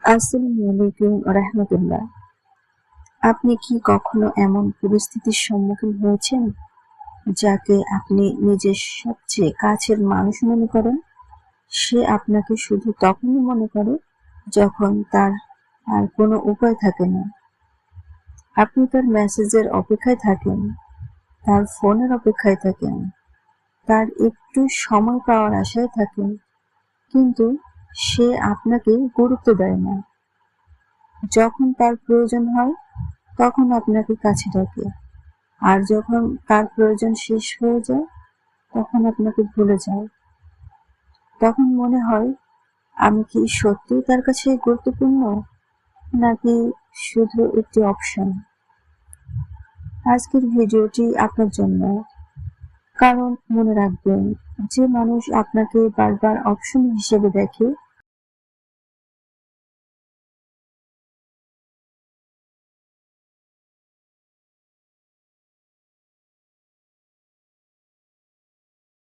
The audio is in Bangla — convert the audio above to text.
আসসালামু আলাইকুম রাহমাতুল্লাহ। আপনি কি কখনো এমন পরিস্থিতির সম্মুখীন হয়েছেন যাকে আপনি নিজের সবচেয়ে কাছের মানুষ মনে করেন? সে আপনাকে শুধু তখনই মনে করে যখন তার আর কোনো উপায় থাকে না। আপনি তার মেসেজের অপেক্ষায় থাকেন, তার ফোনের অপেক্ষায় থাকেন, তার একটু সময় পাওয়ার আশায় থাকেন, কিন্তু সে আপনাকে গুরুত্ব দেয় না। যখন তার প্রয়োজন হয় তখন আপনাকে কাছে ডাকে, আর যখন তার প্রয়োজন শেষ হয়ে যায় তখন আপনাকে ভুলে যায়। তখন মনে হয়, আমি কি সত্যিই তার কাছে গুরুত্বপূর্ণ, নাকি শুধু একটি অপশন? আজকের ভিডিওটি আপনার জন্য, কারণ মনে রাখবেন, যে মানুষ আপনাকে বারবার অপশন হিসেবে দেখে